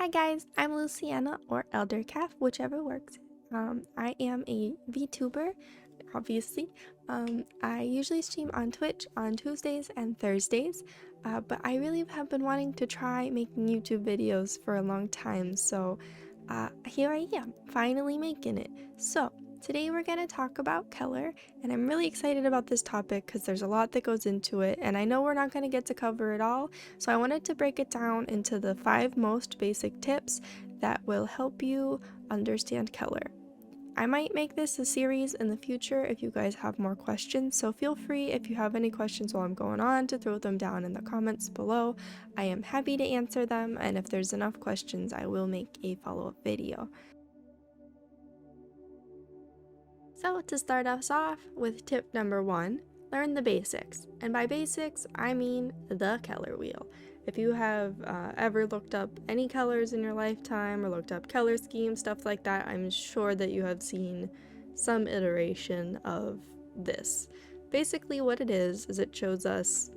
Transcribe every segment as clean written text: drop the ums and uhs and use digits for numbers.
Hi guys, I'm Lucienna or Elder Calf, whichever works. I am a VTuber, obviously. I usually stream on Twitch on Tuesdays and Thursdays, but I really have been wanting to try making YouTube videos for a long time, so here I am, finally making it. So, today we're going to talk about color, and I'm really excited about this topic because there's a lot that goes into it, and I know we're not going to get to cover it all, so I wanted to break it down into the 5 most basic tips that will help you understand color. I might make this a series in the future if you guys have more questions, so feel free if you have any questions while I'm going on to throw them down in the comments below. I am happy to answer them, and if there's enough questions, I will make a follow-up video. So to start us off with tip number 1, learn the basics. And by basics, I mean the color wheel. If you have ever looked up any colors in your lifetime or looked up color schemes, stuff like that, I'm sure that you have seen some iteration of this. Basically what it is it shows us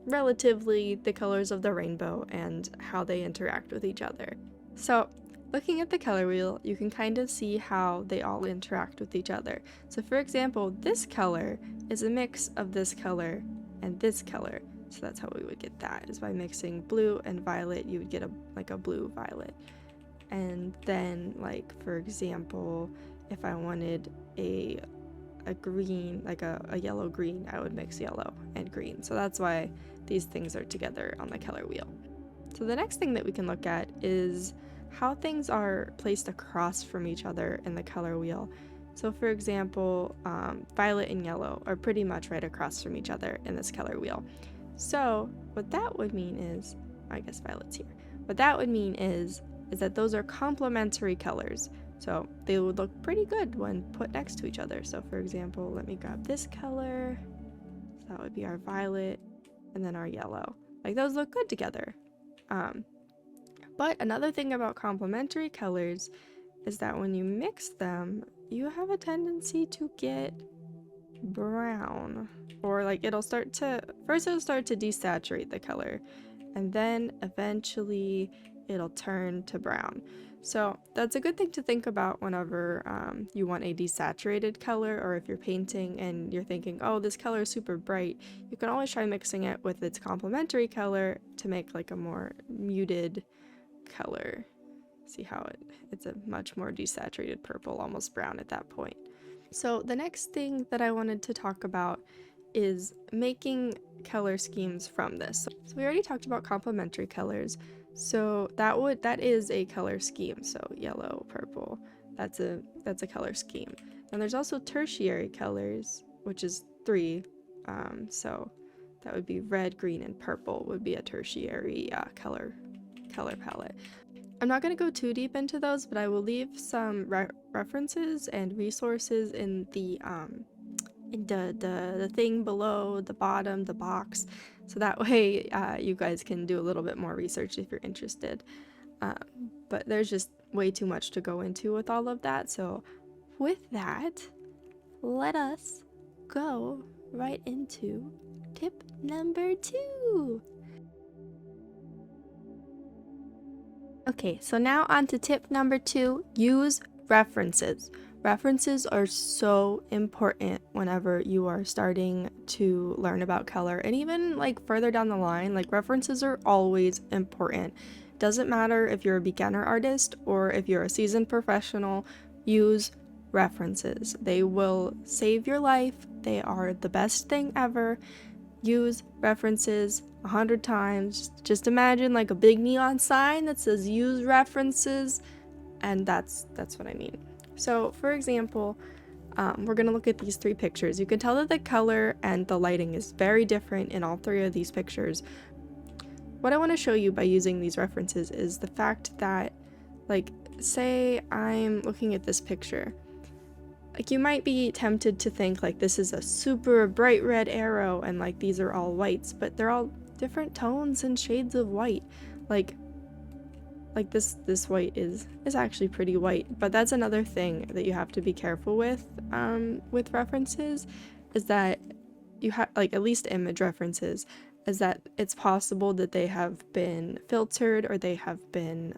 relatively the colors of the rainbow and how they interact with each other. So looking at the color wheel, you can kind of see how they all interact with each other. So for example, this color is a mix of this color and this color. So that's how we would get that, is by mixing blue and violet, you would get a blue violet. And then, like, for example, if I wanted a green, like a yellow green, I would mix yellow and green. So that's why these things are together on the color wheel. So the next thing that we can look at is how things are placed across from each other in the color wheel. So for example, violet and yellow are pretty much right across from each other in this color wheel. So what that would mean is, I guess violet's here. What that would mean is that those are complementary colors. So they would look pretty good when put next to each other. So for example, let me grab this color. So that would be our violet and then our yellow. Like, those look good together. But another thing about complementary colors is that when you mix them, you have a tendency to get brown, or like it'll start to desaturate the color, and then eventually it'll turn to brown. So that's a good thing to think about whenever you want a desaturated color, or if you're painting and you're thinking, oh, this color is super bright, you can always try mixing it with its complementary color to make like a more muted color. See how it's a much more desaturated purple, almost brown at that point. So the next thing that I wanted to talk about is making color schemes from this. So we already talked about complementary colors. So that is a color scheme. So yellow, purple, that's a color scheme. And there's also tertiary colors, which is 3. So that would be red, green, and purple would be a tertiary color palette. I'm not going to go too deep into those, but I will leave some references and resources in the thing below, the bottom, the box, so that way you guys can do a little bit more research if you're interested. But there's just way too much to go into with all of that, so with that, let us go right into tip number 2. Okay, so now on to tip number 2, use references. References are so important whenever you are starting to learn about color, and even like further down the line, like references are always important. Doesn't matter if you're a beginner artist or if you're a seasoned professional, use references. They will save your life. They are the best thing ever. Use references 100 times. Just imagine like a big neon sign that says use references, and that's what I mean. So for example, we're gonna look at these 3 pictures. You can tell that the color and the lighting is very different in all 3 of these pictures. What I want to show you by using these references is the fact that, like, say I'm looking at this picture. Like, you might be tempted to think like this is a super bright red arrow and like these are all whites, but they're all different tones and shades of white. Like this white is actually pretty white, but that's another thing that you have to be careful with references, is that you have, like, at least image references, is that it's possible that they have been filtered or they have been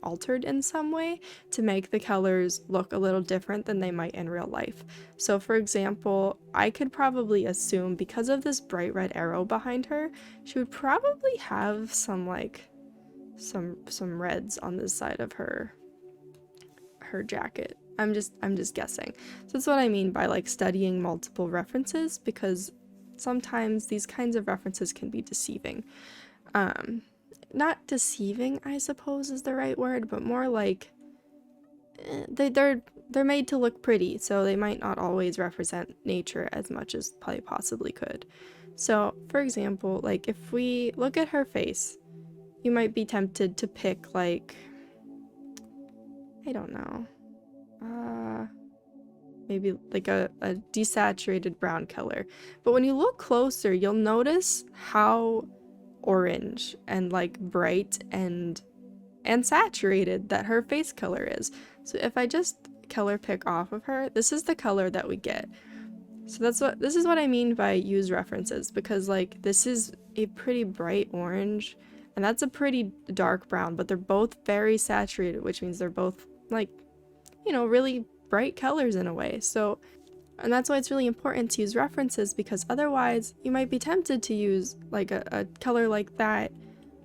altered in some way to make the colors look a little different than they might in real life. So for example, I could probably assume because of this bright red arrow behind her, she would probably have some like some reds on this side of her jacket. I'm just guessing. So that's what I mean by like studying multiple references, because sometimes these kinds of references can be deceiving. Not deceiving, I suppose is the right word, but more like they're made to look pretty, so they might not always represent nature as much as probably possibly could. So for example, like if we look at her face, you might be tempted to pick like, I don't know, maybe like a desaturated brown color. But when you look closer, you'll notice how orange and like bright and saturated that her face color is. So if I just color pick off of her, this is the color that we get. So this is what I mean by use references, because like this is a pretty bright orange and that's a pretty dark brown, but they're both very saturated, which means they're both like, you know, really bright colors in a way. So, and that's why it's really important to use references, because otherwise you might be tempted to use like a color like that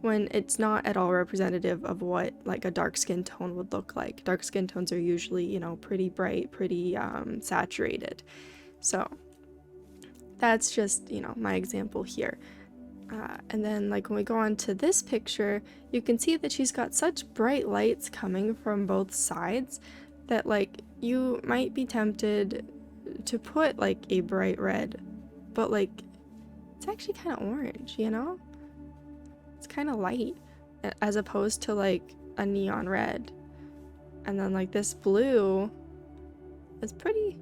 when it's not at all representative of what like a dark skin tone would look like. Dark skin tones are usually, you know, pretty bright, pretty saturated. So that's just, you know, my example here. And then like when we go on to this picture, you can see that she's got such bright lights coming from both sides that like you might be tempted to put like a bright red, but like it's actually kind of orange, you know? It's kind of light as opposed to like a neon red. And then like this blue is pretty,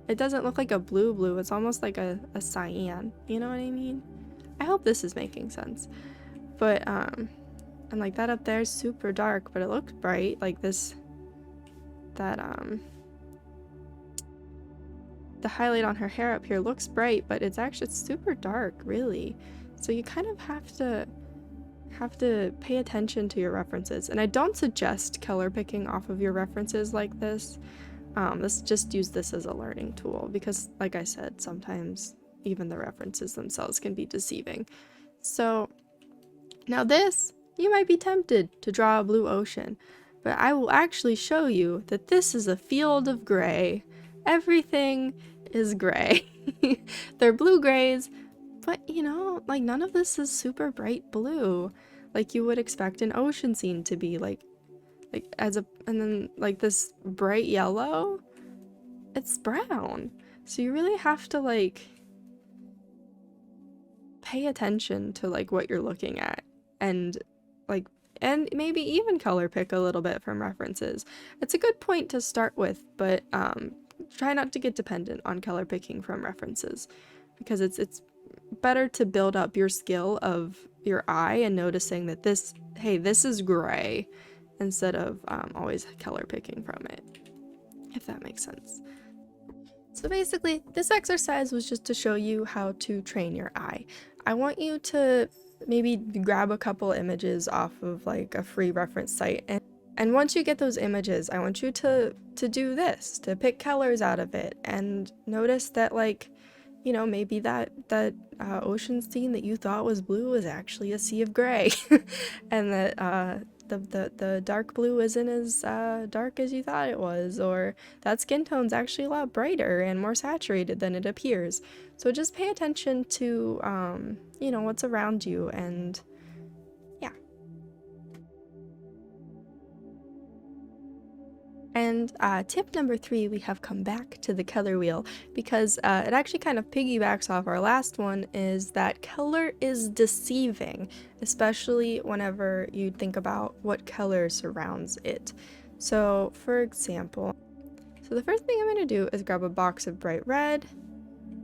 it doesn't look like a blue, it's almost like a cyan, you know what I mean? I hope this is making sense. But and like that up there is super dark, but it looks bright. Like this, that the highlight on her hair up here looks bright, but it's super dark, really. So you kind of have to pay attention to your references. And I don't suggest color picking off of your references like this. Let's just use this as a learning tool, because like I said, sometimes even the references themselves can be deceiving. So now this, you might be tempted to draw a blue ocean, but I will actually show you that this is a field of gray. Everything is gray. They're blue grays, but you know, like none of this is super bright blue like you would expect an ocean scene to be, like and then like this bright yellow, it's brown. So you really have to like pay attention to like what you're looking at, and maybe even color pick a little bit from references. It's a good point to start with, but try not to get dependent on color picking from references, because it's better to build up your skill of your eye and noticing that this is gray, instead of always color picking from it, if that makes sense. So basically, this exercise was just to show you how to train your eye. I want you to maybe grab a couple images off of like a free reference site, and once you get those images, I want you to do this, to pick colors out of it, and notice that, like, you know, maybe that ocean scene that you thought was blue is actually a sea of gray, and that the dark blue isn't as dark as you thought it was, or that skin tone's actually a lot brighter and more saturated than it appears. So just pay attention to you know, what's around you, and yeah. And tip number 3, we have come back to the color wheel, because it actually kind of piggybacks off our last one, is that color is deceiving, especially whenever you think about what color surrounds it. So for example, the first thing I'm going to do is grab a box of bright red,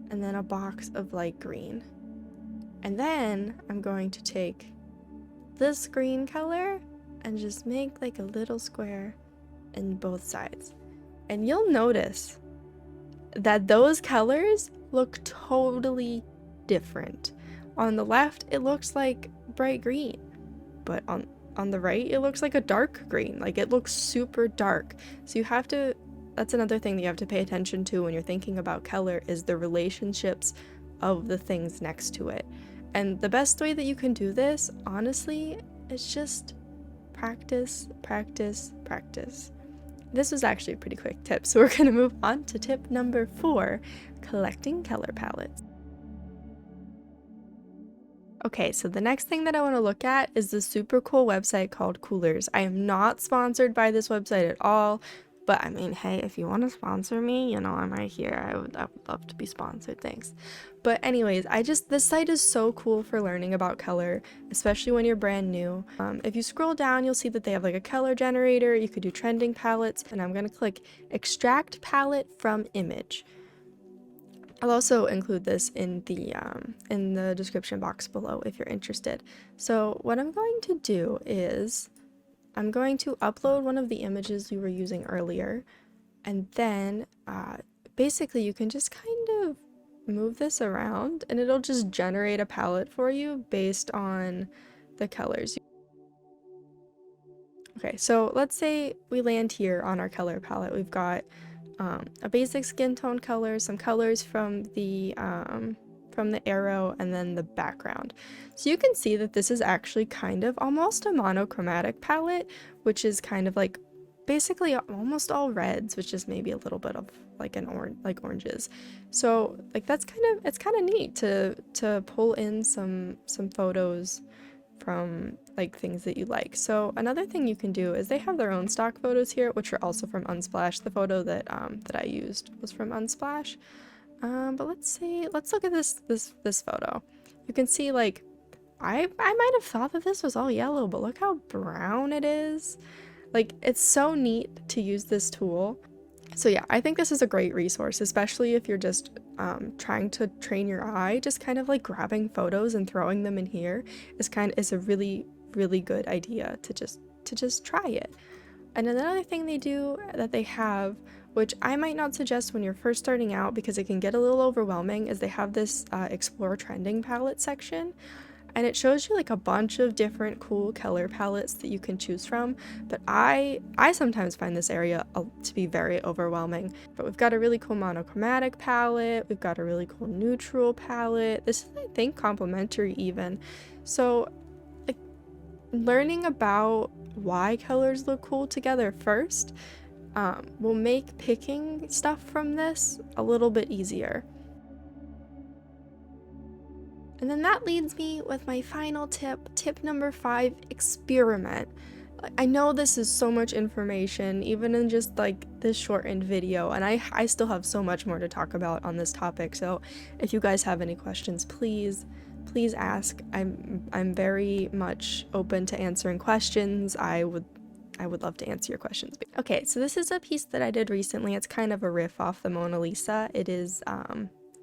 and then a box of light green. And then I'm going to take this green color and just make like a little square in both sides. And you'll notice that those colors look totally different. on the left it looks like bright green, but on the right it looks like a dark green. Like, it looks super dark. So you have to, that's another thing that you have to pay attention to when you're thinking about color, is the relationships of the things next to it. And the best way that you can do this, honestly, is just practice, practice, practice. This was actually a pretty quick tip, so we're gonna move on to tip number 4, collecting color palettes. Okay, so the next thing that I want to look at is this super cool website called Coolers. I am not sponsored by this website at all, but I mean, hey, if you want to sponsor me, you know, I'm right here. I would love to be sponsored, thanks. But anyways, this site is so cool for learning about color, especially when you're brand new. If you scroll down, you'll see that they have like a color generator. You could do trending palettes, and I'm gonna click extract palette from image. I'll also include this in the description box below if you're interested. So what I'm going to do is I'm going to upload one of the images you were using earlier, and then basically you can just kind of move this around and it'll just generate a palette for you based on the colors. Okay, so let's say we land here on our color palette. We've got a basic skin tone color, some colors from the arrow, and then the background. So you can see that this is actually kind of almost a monochromatic palette, which is kind of like basically almost all reds, which is maybe a little bit of like oranges. So like it's kind of neat to pull in some photos from like things that you like. So another thing you can do is they have their own stock photos here, which are also from Unsplash. The photo that I used was from Unsplash. But let's look at this photo. You can see, like, I might have thought that this was all yellow, but look how brown it is. Like, it's so neat to use this tool. So yeah, I think this is a great resource, especially if you're just trying to train your eye. Just kind of like grabbing photos and throwing them in here is a really good idea to just try it. And another thing they do that they have, which I might not suggest when you're first starting out because it can get a little overwhelming, is they have this explore trending palette section. And it shows you like a bunch of different cool color palettes that you can choose from, but I sometimes find this area to be very overwhelming. But we've got a really cool monochromatic palette, we've got a really cool neutral palette. This is, I think, complementary even. So like, learning about why colors look cool together first will make picking stuff from this a little bit easier. And then that leads me with my final tip number 5, experiment. I know this is so much information, even in just like this shortened video, and I still have so much more to talk about on this topic, so if you guys have any questions, please ask. I'm very much open to answering questions. I would love to answer your questions. Okay, so this is a piece that I did recently. It's kind of a riff off the Mona Lisa. It is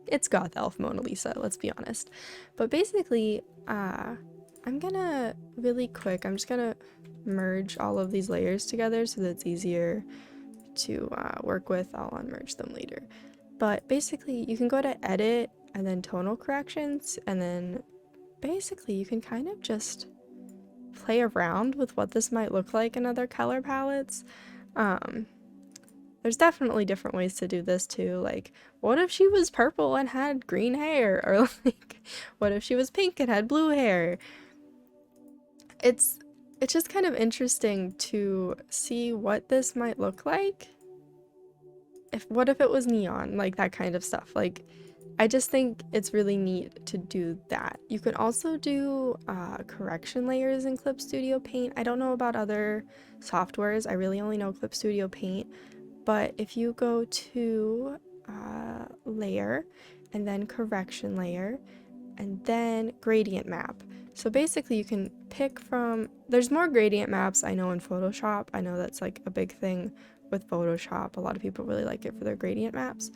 it's Goth Elf Mona Lisa, let's be honest. But basically, I'm gonna really quick, I'm just gonna merge all of these layers together so that it's easier to work with. I'll unmerge them later. But basically, you can go to edit and then tonal corrections, and then basically you can kind of just play around with what this might look like in other color palettes. There's definitely different ways to do this too, like what if she was purple and had green hair, or like what if she was pink and had blue hair. It's just kind of interesting to see what this might look like. What if it was neon, like that kind of stuff. Like, I just think it's really neat to do that. You can also do correction layers in Clip Studio Paint. I don't know about other softwares. I really only know Clip Studio Paint. But if you go to layer, and then correction layer, and then gradient map. So basically you can pick from, there's more gradient maps I know in Photoshop. I know that's like a big thing with Photoshop. A lot of people really like it for their gradient maps.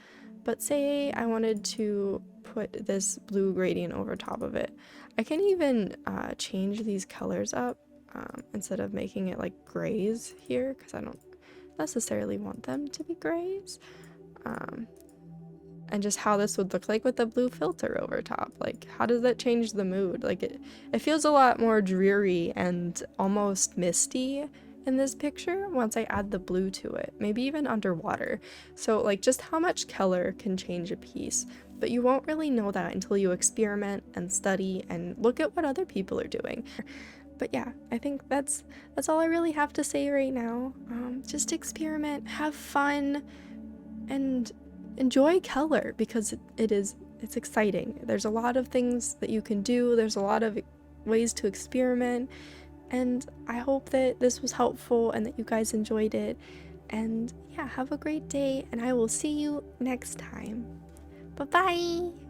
But say I wanted to put this blue gradient over top of it. I can even change these colors up instead of making it like grays here, because I don't necessarily want them to be grays. and just how this would look like with the blue filter over top. Like, how does that change the mood? Like, it feels a lot more dreary and almost misty in this picture once I add the blue to it, maybe even underwater. So like, just how much color can change a piece, but you won't really know that until you experiment and study and look at what other people are doing. But yeah, I think that's all I really have to say right now. Just experiment, have fun, and enjoy color, because it's exciting. There's a lot of things that you can do. There's a lot of ways to experiment, and I hope that this was helpful and that you guys enjoyed it. And yeah, have a great day, and I will see you next time. Bye bye.